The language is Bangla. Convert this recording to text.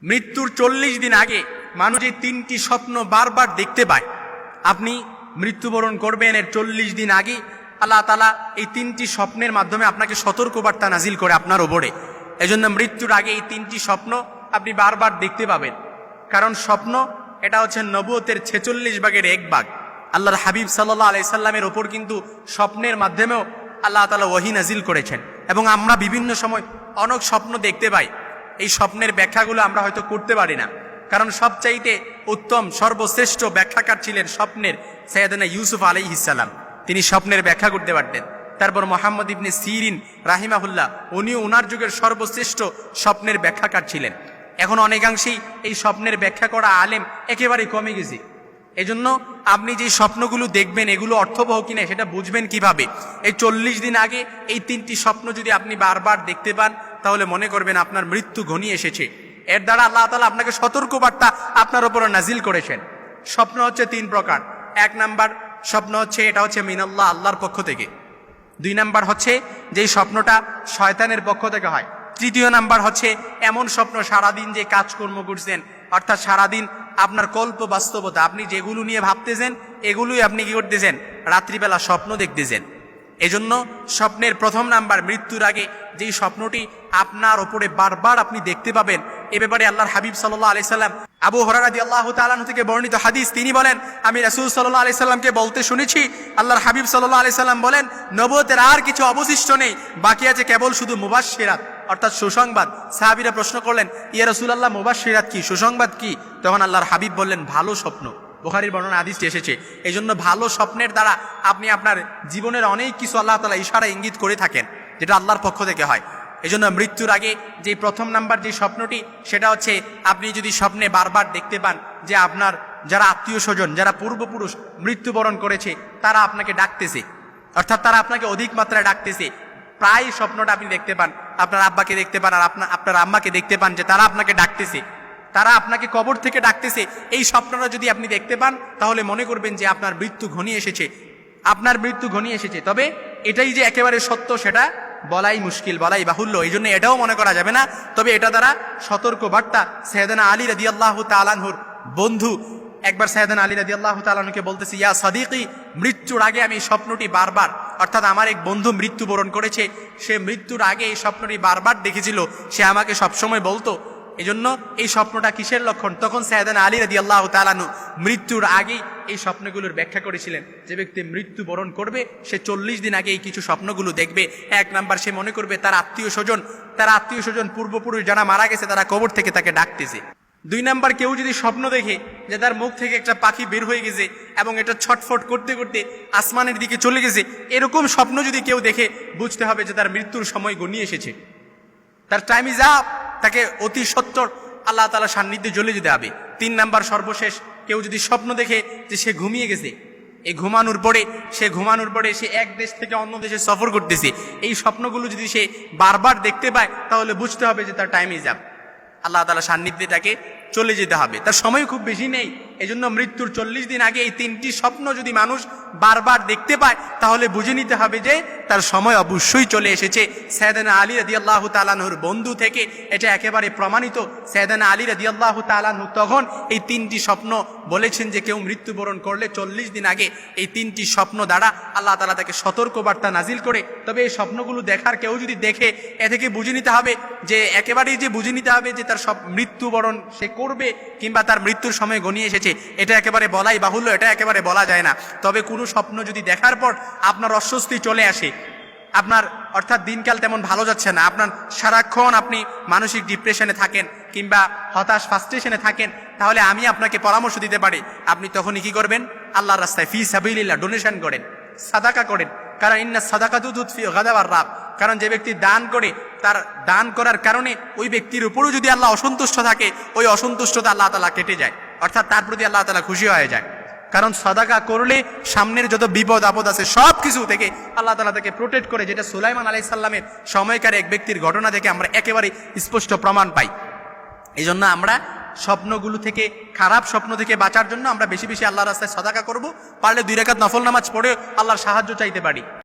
মৃত্যুর 40 দিন আগে মানুষ এই 3টি স্বপ্ন বারবার দেখতে পায়। আপনি মৃত্যুবরণ করবেন, এর 40 দিন আগে আল্লাহ তাআলা এই 3টি স্বপ্নের মাধ্যমে আপনাকে সতর্কবার্তা নাজিল করে আপনার ওপরে। এজন্য মৃত্যুর আগে এই 3টি স্বপ্ন আপনি বারবার দেখতে পাবেন। কারণ স্বপ্ন এটা হচ্ছে নবুয়তের 46 ভাগের 1 ভাগ। আল্লাহর হাবিব সাল্লাল্লাহু আলাইহি সাল্লামের ওপর কিন্তু স্বপ্নের মাধ্যমেও আল্লাহ তাআলা ওহী নাজিল করেছেন, এবং আমরা বিভিন্ন সময় অনেক স্বপ্ন দেখতে পাই। এই স্বপ্নের ব্যাখ্যাগুলো আমরা হয়তো করতে পারি না, কারণ সবচাইতে উত্তম সর্বশ্রেষ্ঠ ব্যাখ্যাকার ছিলেন স্বপ্নের সাইয়েদনা ইউসুফ আলাইহিস সালাম। তিনি স্বপ্নের ব্যাখ্যা করতে পারতেন। তারপর মুহাম্মদ ইবনে সিরিন রাহিমাহুল্লাহ, উনিও ওনার যুগের সর্বশ্রেষ্ঠ স্বপ্নের ব্যাখ্যাকার ছিলেন। এখন অনেকাংশেই এই স্বপ্নের ব্যাখ্যা করা আলেম একেবারে কমে গেছে। এজন্য আপনি যে স্বপ্নগুলো দেখবেন এগুলো অর্থবহ কিনা সেটা বুঝবেন কিভাবে? এই 40 দিন আগে এই 3টি স্বপ্ন যদি আপনি বারবার দেখতে পান, তাহলে মনে করবেন আপনার মৃত্যু ঘনিয়ে এসেছে। এর দ্বারা আল্লাহ তাআলা আপনাকে সতর্কবার্তা আপনার উপরে নাজিল করেছেন। স্বপ্ন হচ্ছে 3 প্রকার। 1 নাম্বার স্বপ্ন হচ্ছে এটা হচ্ছে মিনাল্লাহ, আল্লাহর পক্ষ থেকে। 2 নাম্বার হচ্ছে যেই স্বপ্নটা শয়তানের পক্ষ থেকে হয়। 3য় নাম্বার হচ্ছে এমন স্বপ্ন সারাদিন যে কাজকর্ম করছেন, অর্থাৎ সারাদিন আপনার কল্প বাস্তবতা, আপনি যেগুলো নিয়ে ভাবতেছেন এগুলোই আপনি কি করতেছেন, রাত্রিবেলা স্বপ্ন দেখতেছেন। এজন্য স্বপ্নের প্রথম নাম্বার, মৃত্যুর আগে যেই স্বপ্নটি আপনার ওপরে বারবার আপনি দেখতে পাবেন, এ ব্যাপারে আল্লাহর হাবিব সাল্লাল্লাহু আলাইহি সাল্লাম আবু হুরায়রা রাদিয়াল্লাহু তাআলা আনহু থেকে বর্ণিত হাদিস, তিনি বলেন আমি রাসূল সাল্লাল্লাহু আলাইহি সাল্লামকে বলতে শুনেছি, আল্লাহর হাবিব সাল্লাল্লাহু আলাইহি সাল্লাম বলেন, নবুয়তের আর কিছু অবশিষ্ট নেই, বাকি আছে কেবল শুধু মুবাশশিরাত, অর্থাৎ সুসংবাদ। সাহাবীরা প্রশ্ন করলেন, ইয়া রাসূলুল্লাহ, মুবাশশিরাত কি, সুসংবাদ কি? তখন আল্লাহর হাবিব বললেন, ভালো স্বপ্ন। বুখারীর বর্ণনা হাদিসটি এসেছে। এই জন্য ভালো স্বপ্নের দ্বারা আপনি আপনার জীবনের অনেক কিছু আল্লাহ তাআলা ইশারা ইঙ্গিত করে থাকেন, যেটা আল্লাহর পক্ষ থেকে হয়। এই জন্য মৃত্যুর আগে যে প্রথম নাম্বার যে স্বপ্নটি, সেটা হচ্ছে আপনি যদি স্বপ্নে বারবার দেখতে পান যে আপনার যারা আত্মীয় স্বজন, যারা পূর্বপুরুষ মৃত্যুবরণ করেছে, তারা আপনাকে ডাকতেছে, অর্থাৎ তারা আপনাকে অধিক মাত্রায় ডাকতেছে। প্রায় স্বপ্নটা আপনি দেখতে পান, আপনার আব্বাকে দেখতে পান আর আপনার আম্মাকে দেখতে পান যে তারা আপনাকে ডাকতেছে, তারা আপনাকে কবর থেকে ডাকতেছে। এই স্বপ্নটা যদি আপনি দেখতে পান, তাহলে মনে করবেন যে আপনার মৃত্যু ঘনিয়ে এসেছে, আপনার মৃত্যু ঘনিয়ে এসেছে। তবে এটাই যে একেবারে সত্য সেটা বলাই মুশকিল, বলাই বাহুল্য। এই জন্য এটাও মনে করা যাবে না। তবে এটা দ্বারা সতর্ক বার্তা। সাইয়েদনা আলী রাদিয়াল্লাহু তাআলা আনহুর বন্ধু একবার সাইয়েদনা আলী রাদিয়াল্লাহু তাআলা আনহুকে বলতেছে, ইয়া সাদিকি, মৃত্যুর আগে আমি স্বপ্নটি বারবার, অর্থাৎ আমার এক বন্ধু মৃত্যুবরণ করেছে, সে মৃত্যুর আগে এই স্বপ্নটি বারবার দেখেছিল, সে আমাকে সবসময় বলতো। এজন্য এই স্বপ্নটা কিসের লক্ষণ? তখন সাইয়েদনা আলী রাদিয়াল্লাহু তাআলা আনহু মৃত্যুর আগেই এই স্বপ্নগুলোর ব্যাখ্যা করেছিলেন। যে ব্যক্তি মৃত্যুবরণ করবে সে 40 দিন আগে এই কিছু স্বপ্নগুলো দেখবে। 1 নাম্বার, সে মনে করবে তার আত্মীয় স্বজন পূর্বপুরুষ যারা মারা গেছে তারা কবর থেকে তাকে ডাকতেছে। 2 নাম্বার, কেউ যদি স্বপ্ন দেখে যে তার মুখ থেকে একটা পাখি বের হয়ে গেছে এবং এটা ছটফট করতে করতে আসমানের দিকে চলে গেছে, এরকম স্বপ্ন যদি কেউ দেখে, বুঝতে হবে যে তার মৃত্যুর সময় ঘনিয়ে এসেছে, তার টাইম ইজ আপ, তাকে অতি সত্বর আল্লাহ তাআলার সান্নিধ্যে চলে যেতে হবে। 3 নাম্বার, সর্বশেষ, কেউ যদি স্বপ্ন দেখে যে সে ঘুমিয়ে গেছে, এই ঘুমানোর পরে সে এক দেশ থেকে অন্য দেশে সফর করতেছে, এই স্বপ্নগুলো যদি সে বারবার দেখতে পায়, তাহলে বুঝতে হবে যে তার টাইম ইজ আপ, আল্লাহ তাআলার সান্নিধ্যে তাকে চলে যেতে হবে, তার সময় খুব বেশি নেই। এজন্য মৃত্যুর 40 দিন আগে এই 3টি স্বপ্ন যদি মানুষ বারবার দেখতে পায়, তাহলে বুঝে নিতে হবে যে তার সময় অবশ্যই চলে এসেছে। সাইয়েদনা আলী রাদিয়াল্লাহু তাআলা আনহুর বন্ধু থেকে এটা একেবারে প্রমাণিত। সাইয়েদনা আলী রাদিয়াল্লাহু তাআলা আনহু তখন এই 3টি স্বপ্ন বলেছেন যে কেউ মৃত্যুবরণ করলে 40 দিন আগে এই 3টি স্বপ্ন দ্বারা আল্লাহ তাআলা তাকে সতর্কবার্তা নাজিল করে। তবে এই স্বপ্নগুলো দেখার কেউ যদি দেখে, এ থেকে বুঝে নিতে হবে যে একেবারেই যে বুঝে নিতে হবে যে তার সব মৃত্যুবরণ সে করবে কিংবা তার মৃত্যুর সময় ঘনিয়ে এসেছে, এটা একেবারে বলাই বাহুল্য, এটা একেবারে বলা যায় না। তবে কোনো স্বপ্ন যদি দেখার পর আপনার অস্বস্তি চলে আসে, আপনার অর্থাৎ দিনকাল তেমন ভালো যাচ্ছে না, আপনার সারাক্ষণ আপনি মানসিক ডিপ্রেশনে থাকেন কিংবা হতাশ ফ্রাস্ট্রেশনে থাকেন, তাহলে আমি আপনাকে পরামর্শ দিতে পারি, আপনি তখনই কি করবেন? আল্লাহর রাস্তায় ফি সাবিলিল্লাহ ডোনেশন করেন, সাদাকা করেন। কারণ ইন্না সাদাকাতু তুতফিউ গাদাবার রাব, কারণ যে ব্যক্তি দান করে, তার দান করার কারণে ওই ব্যক্তির উপরও যদি আল্লাহ অসন্তুষ্ট থাকে, ওই অসন্তুষ্টতা আল্লাহ তাআলা কেটে যায়, অর্থাৎ তার প্রতি আল্লাহ তাআলা খুশি হয়ে যায়। কারণ সাদাকা করলে সামনের যত বিপদ আপদ আছে সব কিছু থেকে আল্লাহ তাআলা তাকে প্রোটেক্ট করে, যেটা সুলাইমান আলাইহিস সালামের সময়কার এক ব্যক্তির ঘটনা থেকে আমরা একেবারে স্পষ্ট প্রমাণ পাই। এই জন্য আমরা স্বপ্নগুলো থেকে, খারাপ স্বপ্ন থেকে বাঁচার জন্য আমরা বেশি বেশি আল্লাহর রাস্তায় সাদাকা করব, পারলে 2 রাকাত নফল নামাজ পড়ে আল্লাহর সাহায্য চাইতে পারি।